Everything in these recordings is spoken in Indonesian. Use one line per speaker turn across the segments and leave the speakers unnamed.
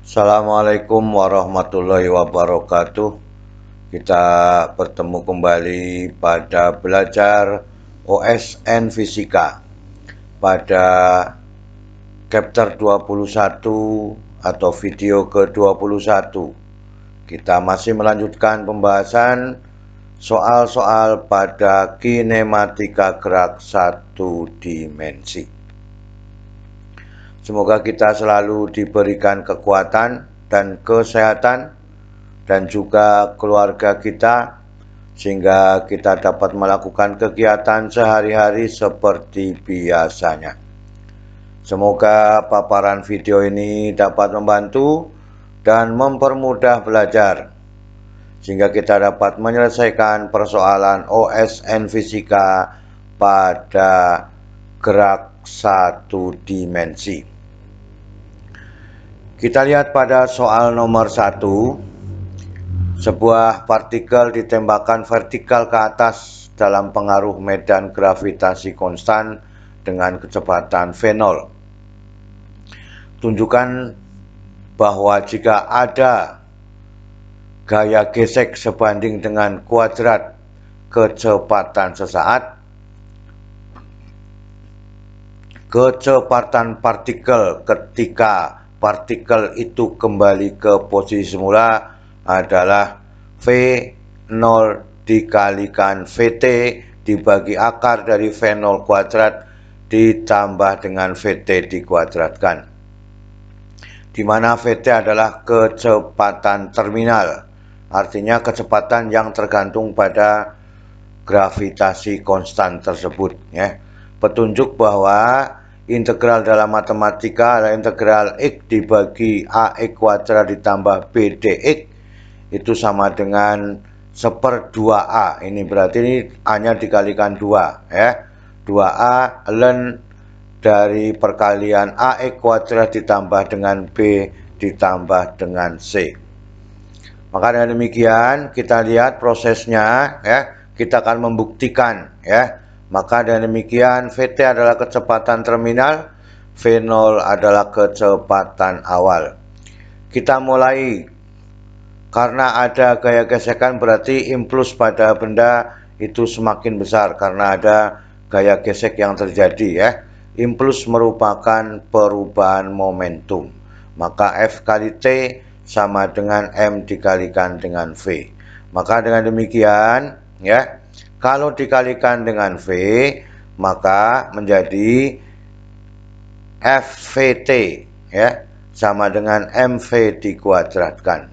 Assalamualaikum warahmatullahi wabarakatuh. Kita bertemu kembali pada belajar OSN Fisika pada chapter 21 atau video ke-21. Kita masih melanjutkan pembahasan soal-soal pada kinematika gerak satu dimensi. Semoga kita selalu diberikan kekuatan dan kesehatan dan juga keluarga kita sehingga kita dapat melakukan kegiatan sehari-hari seperti biasanya. Semoga paparan video ini dapat membantu dan mempermudah belajar sehingga kita dapat menyelesaikan persoalan OSN Fisika pada gerak satu dimensi. Kita lihat pada soal nomor 1, sebuah partikel ditembakkan vertikal ke atas dalam pengaruh medan gravitasi konstan dengan kecepatan V0. Tunjukkan bahwa jika ada gaya gesek sebanding dengan kuadrat kecepatan sesaat, kecepatan partikel ketika partikel itu kembali ke posisi semula adalah V0 dikalikan VT dibagi akar dari V0 kuadrat ditambah dengan VT dikuadratkan, di mana VT adalah kecepatan terminal, artinya kecepatan yang tergantung pada gravitasi konstan tersebut. Petunjuk bahwa integral dalam matematika adalah integral X dibagi AX kuadrat ditambah BDX itu sama dengan 1/2A. Ini berarti ini A-nya dikalikan 2 ya. 2A ln dari perkalian AX kuadrat ditambah dengan B ditambah dengan C. Maka dengan demikian kita lihat prosesnya ya. Kita akan membuktikan ya. Maka dengan demikian VT adalah kecepatan terminal, V0 adalah kecepatan awal. Kita mulai, karena ada gaya gesekan berarti impuls pada benda itu semakin besar karena ada gaya gesek yang terjadi ya. Impuls merupakan perubahan momentum. Maka F kali T sama dengan M dikalikan dengan V. Maka dengan demikian ya, kalau dikalikan dengan V, maka menjadi FVT ya, sama dengan MV dikuadratkan.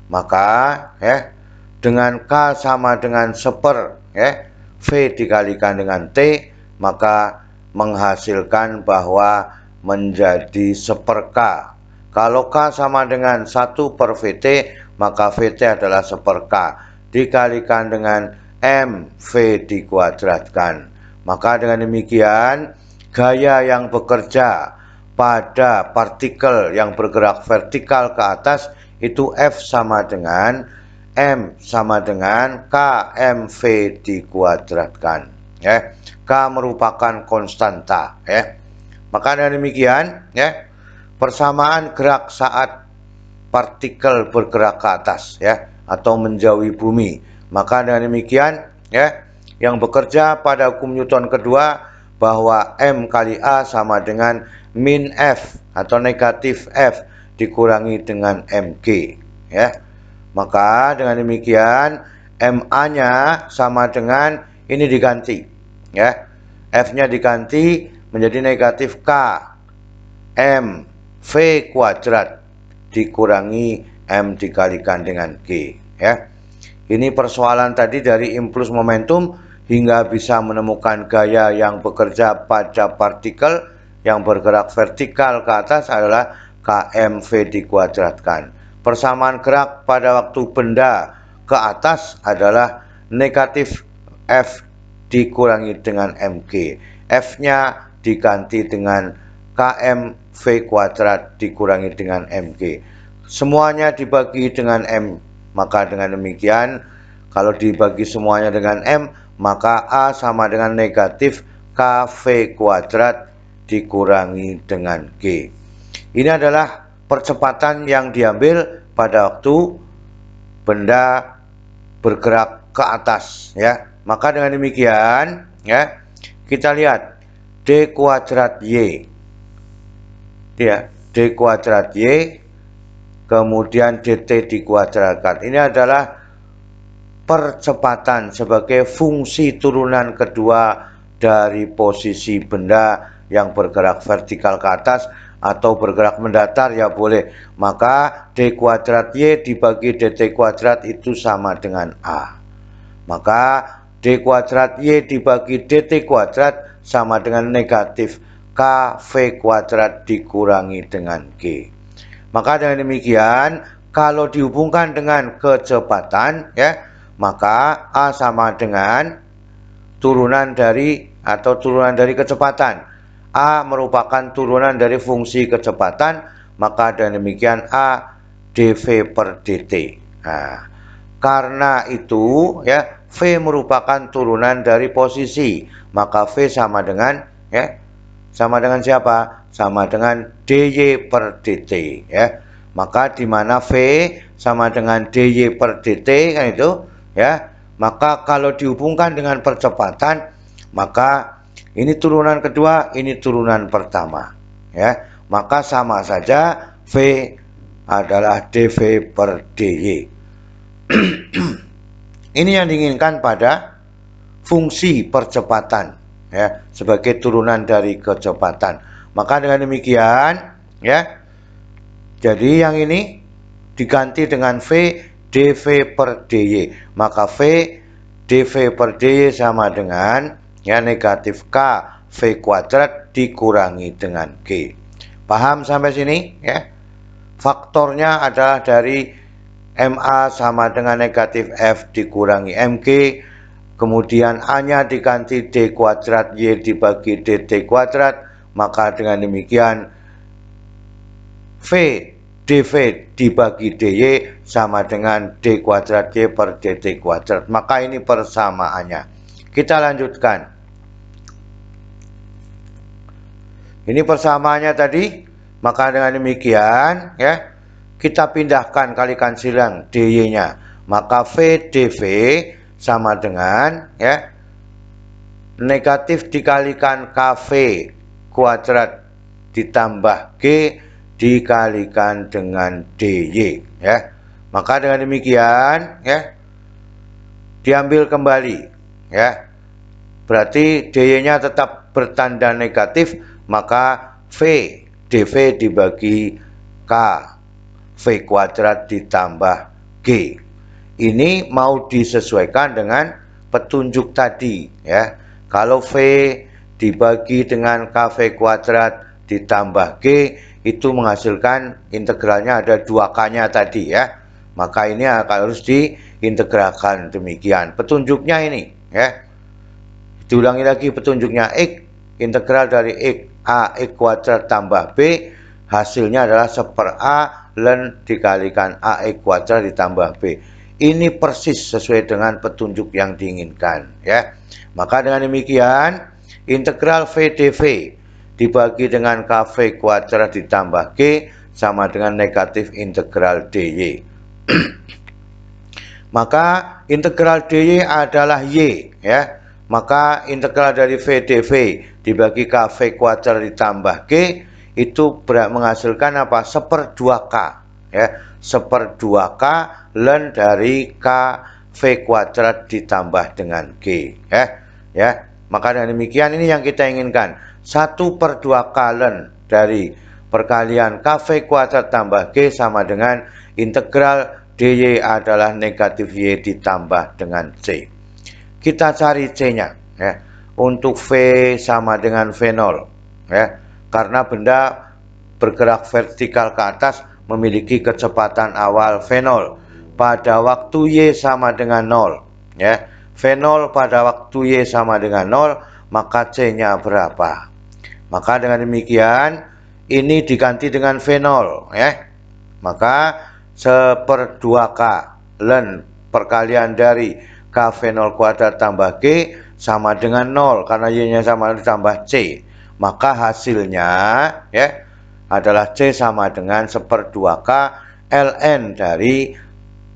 Maka ya, dengan K sama dengan 1/, ya, V dikalikan dengan T, maka menghasilkan bahwa menjadi 1/K. Kalau K sama dengan 1/VT, maka VT adalah 1/K dikalikan dengan MV dikuadratkan. Maka dengan demikian gaya yang bekerja pada partikel yang bergerak vertikal ke atas itu F sama dengan M sama dengan KMV dikuadratkan ya. K merupakan konstanta ya. Maka dengan demikian ya, persamaan gerak saat partikel bergerak ke atas ya atau menjauhi bumi. Maka dengan demikian ya, yang bekerja pada hukum Newton kedua bahwa M kali A sama dengan min F atau negatif F dikurangi dengan mg ya. Maka dengan demikian MA-nya sama dengan ini diganti ya. F-nya diganti menjadi negatif K M V kuadrat dikurangi M dikalikan dengan G ya. Ini persoalan tadi dari impuls momentum hingga bisa menemukan gaya yang bekerja pada partikel yang bergerak vertikal ke atas adalah KMV dikuadratkan. Persamaan gerak pada waktu benda ke atas adalah negatif F dikurangi dengan mg. F-nya diganti dengan KMV kuadrat dikurangi dengan mg. Semuanya dibagi dengan M. Maka dengan demikian, kalau dibagi semuanya dengan M, maka A sama dengan negatif KV kuadrat dikurangi dengan G. Ini adalah percepatan yang diambil pada waktu benda bergerak ke atas, ya. Maka dengan demikian, ya, kita lihat D kuadrat Y, ya, D kuadrat Y, kemudian dt dikuadratkan. Ini adalah percepatan sebagai fungsi turunan kedua dari posisi benda yang bergerak vertikal ke atas atau bergerak mendatar, ya boleh. Maka D kuadrat Y dibagi dt kuadrat itu sama dengan A. Maka D kuadrat Y dibagi dt kuadrat sama dengan negatif KV kuadrat dikurangi dengan G. Maka dengan demikian, kalau dihubungkan dengan kecepatan, ya, maka A sama dengan turunan dari kecepatan. A merupakan turunan dari fungsi kecepatan, maka dengan demikian A dV per dt. Nah, karena itu, ya, V merupakan turunan dari posisi, maka V sama dengan, ya, sama dengan siapa? Sama dengan dy per dt, ya. Maka di mana V sama dengan dy per dt, kan itu, ya. Maka kalau dihubungkan dengan percepatan, maka ini turunan kedua, ini turunan pertama, ya. Maka sama saja V adalah dv per dy. Ini yang diinginkan pada fungsi percepatan, ya, sebagai turunan dari kecepatan. Maka dengan demikian, ya, jadi yang ini diganti dengan V dV per dy. Maka V dV per dy sama dengan, ya, negatif K V kuadrat dikurangi dengan G. Paham sampai sini, ya? Faktornya adalah dari MA sama dengan negatif F dikurangi MG. Kemudian A-nya diganti D kuadrat Y dibagi dt kuadrat. Maka dengan demikian V dV dibagi dy sama dengan D kuadrat Y per dt kuadrat. Maka ini persamaannya. Kita lanjutkan. Ini persamaannya tadi. Maka dengan demikian, ya, kita pindahkan, kalikan silang dy-nya. Maka V dV sama dengan, ya, negatif dikalikan KV kuadrat ditambah G dikalikan dengan dy, ya. Maka dengan demikian, ya, diambil kembali, ya. Berarti dy-nya tetap bertanda negatif, maka V dV dibagi K V kuadrat ditambah G. Ini mau disesuaikan dengan petunjuk tadi, ya. Kalau V dibagi dengan KV kuadrat ditambah G, itu menghasilkan integralnya ada 2K-nya tadi, ya. Maka ini harus diintegralkan demikian. Petunjuknya ini, ya. Diulangi lagi petunjuknya. X, integral dari X A X kuadrat tambah B, hasilnya adalah 1/A ln dikalikan AX kuadrat ditambah B. Ini persis sesuai dengan petunjuk yang diinginkan, ya. Maka dengan demikian, integral V dV dibagi dengan KV kuadrat ditambah G sama dengan negatif integral dy. Maka integral dy adalah Y, ya. Maka integral dari V dV dibagi KV kuadrat ditambah G itu menghasilkan apa? 1/2K, ya. 1/2K ln dari KV kuadrat ditambah dengan G, ya. Ya. Maka dengan demikian ini yang kita inginkan. 1/2K ln dari perkalian KV kuadrat tambah G sama dengan integral dy adalah negatif Y ditambah dengan C. Kita cari C-nya, ya. Untuk V sama dengan V0, ya. Karena benda bergerak vertikal ke atas memiliki kecepatan awal V0 pada waktu Y sama dengan 0, ya. V0 pada waktu Y sama dengan 0, maka C-nya berapa? Maka dengan demikian ini diganti dengan V0, ya. Maka 1/2K ln perkalian dari KV0 kuadrat tambah G sama dengan 0 karena Y-nya sama ditambah C. Maka hasilnya, ya, adalah C sama dengan 1/2K ln dari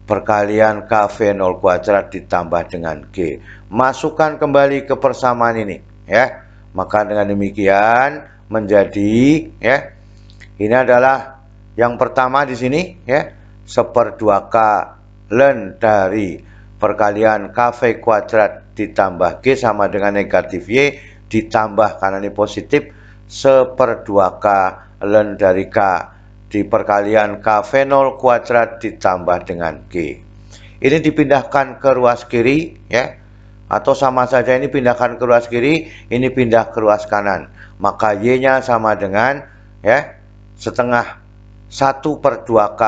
perkalian KV0 kuadrat ditambah dengan G. Masukkan kembali ke persamaan ini ya. Maka dengan demikian menjadi ya, ini adalah yang pertama di sini ya, 1/2K ln dari perkalian KV kuadrat ditambah G sama dengan negatif Y ditambah, karena ini positif, 1/2K ln dari K di perkalian KV0 kuadrat ditambah dengan G. Ini dipindahkan ke ruas kiri ya, atau sama saja ini pindahkan ke ruas kiri, ini pindah ke ruas kanan. Maka Y-nya sama dengan ya, setengah 1/2K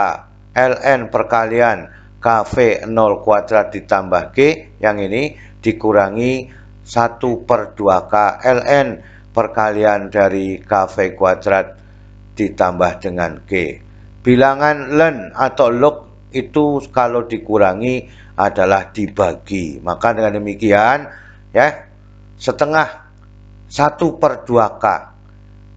ln perkalian KV0 kuadrat ditambah G, yang ini dikurangi 1/2K ln perkalian dari KV kuadrat ditambah dengan G. Bilangan ln atau log itu kalau dikurangi adalah dibagi. Maka dengan demikian ya, setengah 1/2K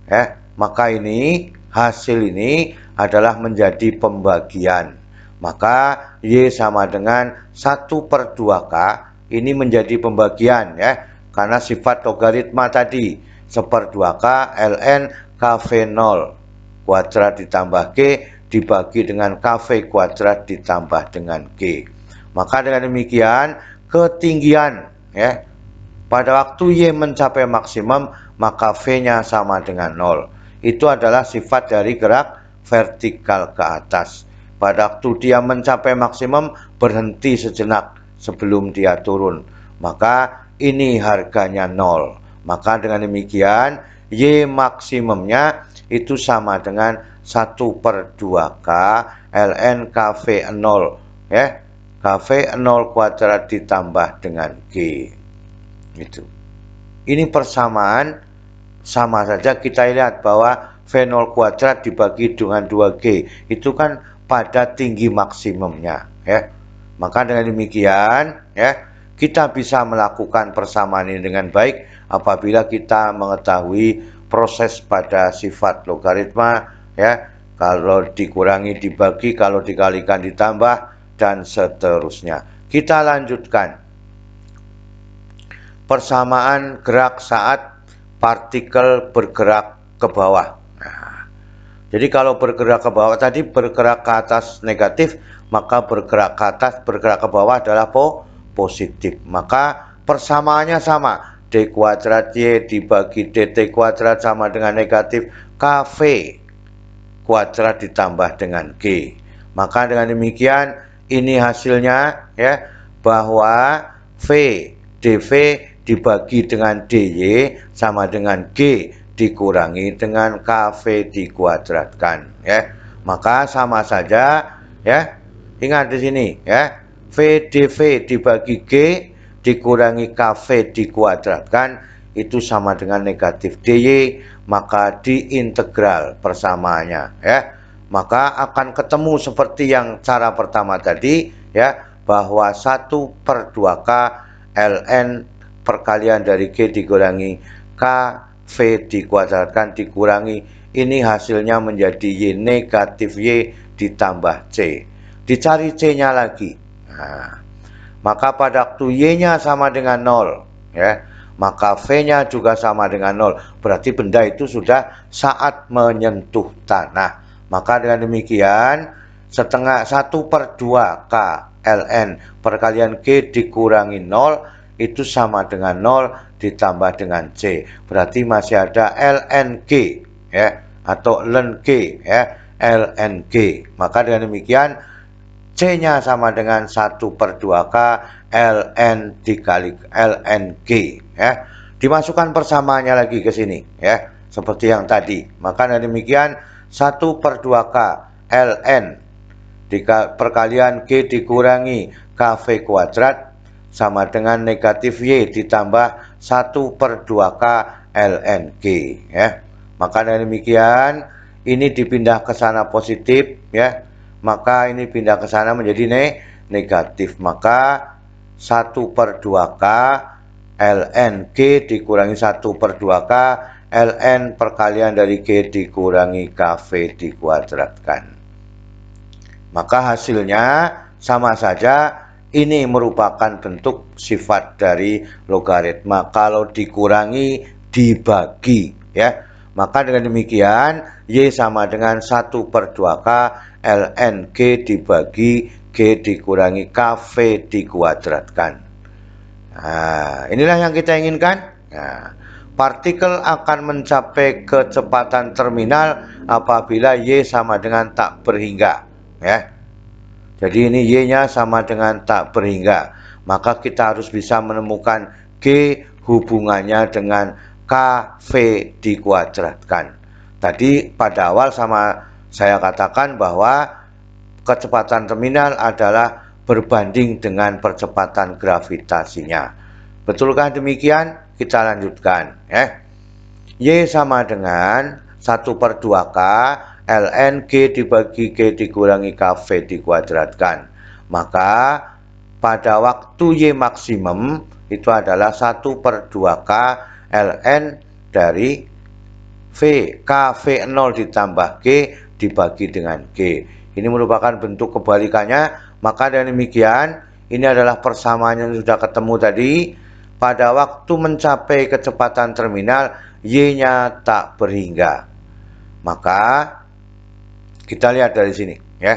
ya, maka ini hasil ini adalah menjadi pembagian. Maka Y sama dengan 1/2K ini menjadi pembagian ya, karena sifat logaritma tadi 1/2K ln KV0 kuadrat ditambah G dibagi dengan KV kuadrat ditambah dengan G. Maka dengan demikian ketinggian ya, pada waktu Y mencapai maksimum maka V-nya sama dengan 0. Itu adalah sifat dari gerak vertikal ke atas. Pada waktu dia mencapai maksimum berhenti sejenak sebelum dia turun, maka ini harganya 0. Maka dengan demikian Y maksimumnya itu sama dengan 1/2K ln KV0 ya, KV0 kuadrat ditambah dengan G. Itu. Ini persamaan sama saja, kita lihat bahwa V0 kuadrat dibagi dengan 2G itu kan pada tinggi maksimumnya ya. Maka dengan demikian ya, kita bisa melakukan persamaan ini dengan baik apabila kita mengetahui proses pada sifat logaritma ya, kalau dikurangi dibagi, kalau dikalikan ditambah, dan seterusnya. Kita lanjutkan persamaan gerak saat partikel bergerak ke bawah. Nah, jadi kalau bergerak ke bawah tadi bergerak ke atas negatif, maka bergerak ke atas, bergerak ke bawah adalah positif. Maka persamaannya sama, D kuadrat Y dibagi DT kuadrat sama dengan negatif KV kuadrat ditambah dengan G. Maka dengan demikian ini hasilnya ya, bahwa V dV dibagi dengan dy sama dengan G dikurangi dengan KV dikuadratkan ya. Maka sama saja ya. Ingat di sini ya. V dV dibagi G dikurangi KV dikuadratkan itu sama dengan negatif dy, maka diintegral persamaannya ya. Maka akan ketemu seperti yang cara pertama tadi ya, bahwa 1/2K ln perkalian dari G dikurangi KV dikuadratkan dikurangi, ini hasilnya menjadi Y negatif Y ditambah C. Dicari C-nya lagi. Nah, maka pada waktu Y-nya sama dengan 0 ya, maka V-nya juga sama dengan 0. Berarti benda itu sudah saat menyentuh tanah. Maka dengan demikian setengah 1/2K ln perkalian G dikurangi 0 itu sama dengan 0 ditambah dengan C. Berarti masih ada ln G ya, atau ln G ya, ln G. Maka dengan demikian C-nya sama dengan 1/2K ln dikali ln G ya. Dimasukkan persamaannya lagi ke sini ya, seperti yang tadi. Maka dengan demikian 1/2K ln perkalian G dikurangi KV kuadrat sama dengan negatif Y ditambah 1/2K ln G ya. Maka dengan demikian ini dipindah ke sana positif ya, maka ini pindah ke sana menjadi negatif. Maka 1/2K ln G dikurangi 1/2K ln perkalian dari G dikurangi KV dikuadratkan. Maka hasilnya sama saja, ini merupakan bentuk sifat dari logaritma kalau dikurangi dibagi, ya. Maka dengan demikian Y sama dengan 1/2K ln G dibagi G dikurangi KV dikuadratkan. Nah, inilah yang kita inginkan. Nah, partikel akan mencapai kecepatan terminal apabila Y sama dengan tak berhingga, ya. Jadi ini Y-nya sama dengan tak berhingga. Maka kita harus bisa menemukan G hubungannya dengan KV dikuadratkan. Tadi pada awal saya katakan bahwa kecepatan terminal adalah berbanding dengan percepatan gravitasinya. Betulkah demikian? Kita lanjutkan. Y sama dengan 1/2K ln G dibagi G dikurangi KV dikuadratkan. Maka pada waktu Y maksimum itu adalah 1/2K ln dari V, KV0 ditambah G dibagi dengan G. Ini merupakan bentuk kebalikannya. Maka dengan demikian, ini adalah persamaan yang sudah ketemu tadi. Pada waktu mencapai kecepatan terminal, Y-nya tak berhingga. Maka kita lihat dari sini, ya.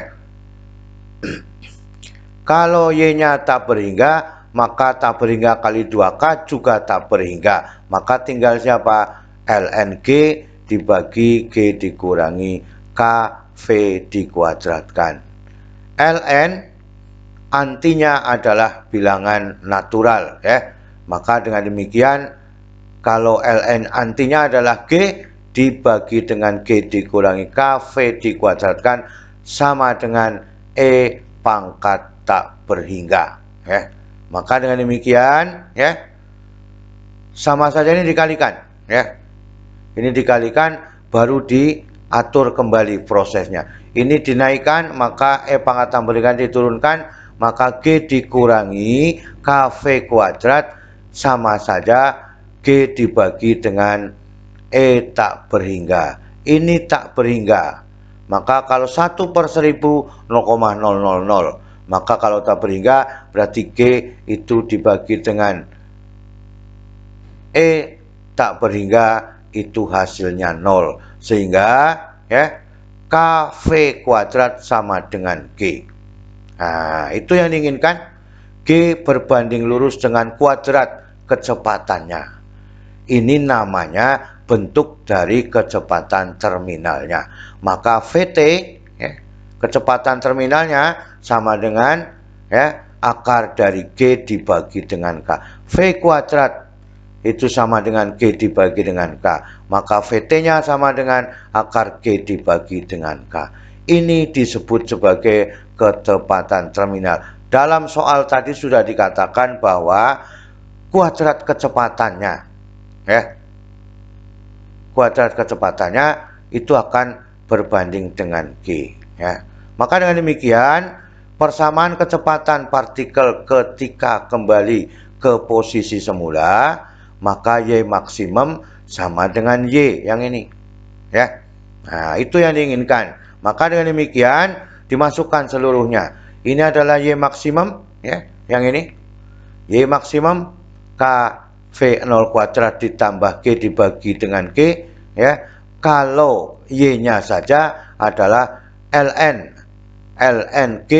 Kalau Y-nya tak berhingga, maka tak berhingga kali 2K juga tak berhingga. Maka tinggal siapa? ln G dibagi G dikurangi KV dikuadratkan. ln antinya adalah bilangan natural, ya. Maka dengan demikian, kalau ln antinya adalah G dibagi dengan G dikurangi KV dikuadratkan sama dengan E pangkat tak berhingga, ya. Maka dengan demikian, ya, sama saja ini dikalikan, ya. Ini dikalikan baru diatur kembali prosesnya. Ini dinaikkan, maka E pangkat tak berhingga diturunkan, maka G dikurangi KV kuadrat sama saja G dibagi dengan E tak berhingga. Ini tak berhingga. Maka kalau 1/1000 0,000. Maka kalau tak berhingga berarti G itu dibagi dengan E tak berhingga itu hasilnya 0. Sehingga, ya, KV kuadrat sama dengan G. Nah, itu yang diinginkan. G berbanding lurus dengan kuadrat kecepatannya. Ini namanya bentuk dari kecepatan terminalnya. Maka VT, ya, kecepatan terminalnya sama dengan, ya, akar dari G dibagi dengan K. V kuadrat itu sama dengan G dibagi dengan K. Maka VT-nya sama dengan akar G dibagi dengan K. Ini disebut sebagai kecepatan terminal. Dalam soal tadi sudah dikatakan bahwa kuadrat kecepatannya, ya, kuadrat kecepatannya itu akan berbanding dengan G, ya. Maka dengan demikian, persamaan kecepatan partikel ketika kembali ke posisi semula, maka Y maksimum sama dengan Y yang ini, ya. Nah, itu yang diinginkan. Maka dengan demikian dimasukkan seluruhnya. Ini adalah Y maksimum, ya, yang ini. Y maksimum KV0 kuadrat ditambah G dibagi dengan G, ya. Kalau Y-nya saja adalah ln G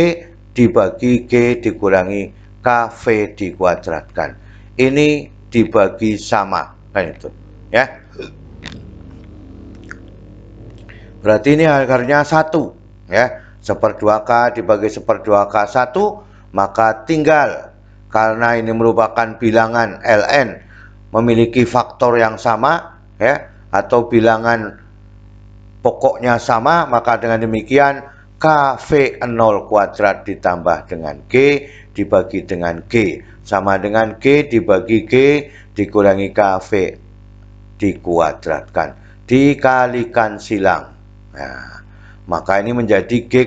dibagi G dikurangi KV dikuadratkan. Ini dibagi sama, kan itu, ya. Berarti ini akarnya 1, ya. 1/2K dibagi 1/2K 1, maka tinggal, karena ini merupakan bilangan ln memiliki faktor yang sama, ya, atau bilangan pokoknya sama, maka dengan demikian KV0 kuadrat ditambah dengan G dibagi dengan G sama dengan G dibagi G dikurangi KV dikuadratkan, dikalikan silang. Nah, maka ini menjadi G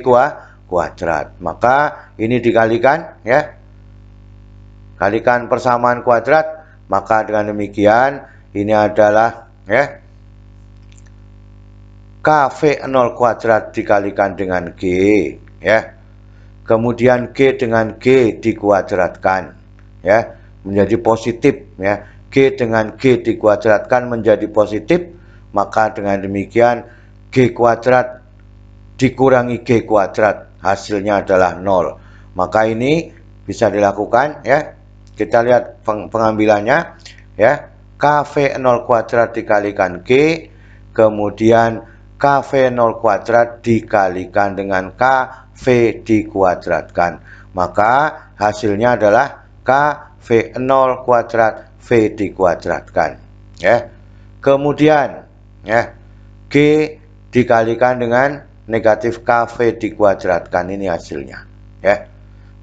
kuadrat. Maka ini dikalikan, ya. Kalikan persamaan kuadrat, maka dengan demikian ini adalah, ya, KV0 kuadrat dikalikan dengan G, ya. Kemudian G dengan G dikuadratkan, ya, menjadi positif, ya. G dengan G dikuadratkan menjadi positif, maka dengan demikian G kuadrat dikurangi G kuadrat, hasilnya adalah 0. Maka ini bisa dilakukan, ya. Kita lihat pengambilannya, ya. KV0 kuadrat dikalikan G, kemudian KV0 kuadrat dikalikan dengan KV dikuadratkan. Maka hasilnya adalah KV0 kuadrat V dikuadratkan, ya. Kemudian, ya, G dikalikan dengan negatif KV dikuadratkan, ini hasilnya, ya.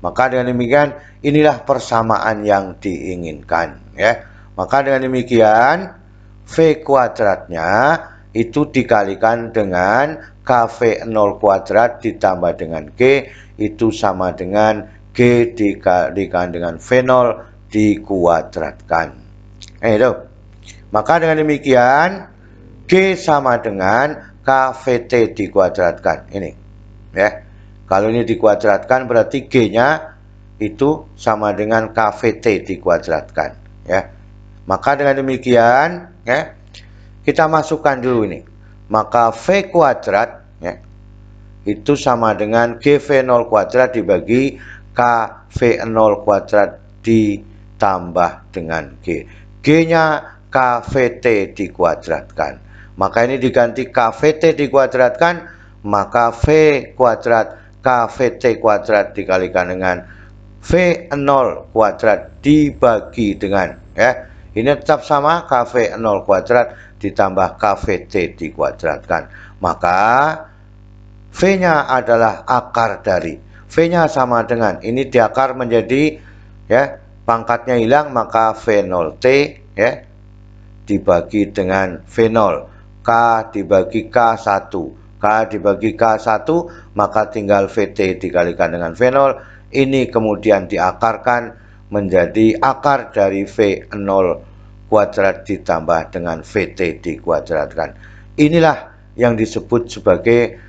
Maka dengan demikian inilah persamaan yang diinginkan, ya. Maka dengan demikian V kuadratnya itu dikalikan dengan KV0 kuadrat ditambah dengan G, itu sama dengan G dikalikan dengan V0 dikuadratkan. Itu. Maka dengan demikian G sama dengan KVT dikuadratkan. Ini, ya. Kalau ini dikuadratkan berarti G-nya itu sama dengan KVT dikuadratkan, ya. Maka dengan demikian, ya, kita masukkan dulu ini. Maka V kuadrat, ya, itu sama dengan GV0 kuadrat dibagi KV0 kuadrat ditambah dengan G. G-nya KVT dikuadratkan. Maka ini diganti KVT dikuadratkan, maka V kuadrat KVT kuadrat dikalikan dengan V0 kuadrat dibagi dengan, ya, ini tetap sama KV0 kuadrat ditambah KVT dikuadratkan. Maka V-nya adalah akar dari, V-nya sama dengan, ini diakar menjadi, ya, pangkatnya hilang, maka V0T, ya, dibagi dengan V0. K dibagi K1. K dibagi K1, maka tinggal VT dikalikan dengan V0. Ini kemudian diakarkan menjadi akar dari V0 kuadrat ditambah dengan VT dikuadratkan. Inilah yang disebut sebagai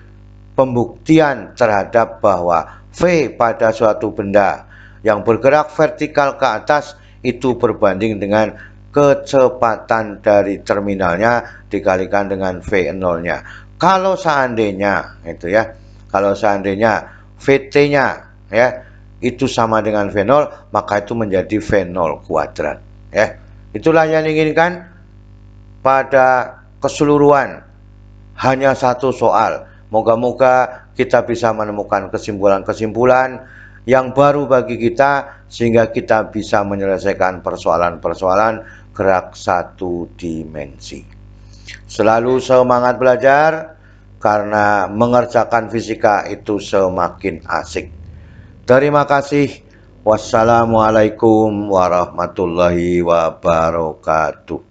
pembuktian terhadap bahwa V pada suatu benda yang bergerak vertikal ke atas itu berbanding dengan kecepatan dari terminalnya dikalikan dengan V0-nya. Kalau seandainya itu, ya, kalau seandainya VT-nya, ya, itu sama dengan V0, maka itu menjadi V0 kuadrat, ya. Itulah yang diinginkan pada keseluruhan, hanya satu soal. Moga-moga kita bisa menemukan kesimpulan-kesimpulan yang baru bagi kita, sehingga kita bisa menyelesaikan persoalan-persoalan gerak satu dimensi. Selalu semangat belajar, karena mengerjakan fisika itu semakin asik. Terima kasih. Wassalamualaikum warahmatullahi wabarakatuh.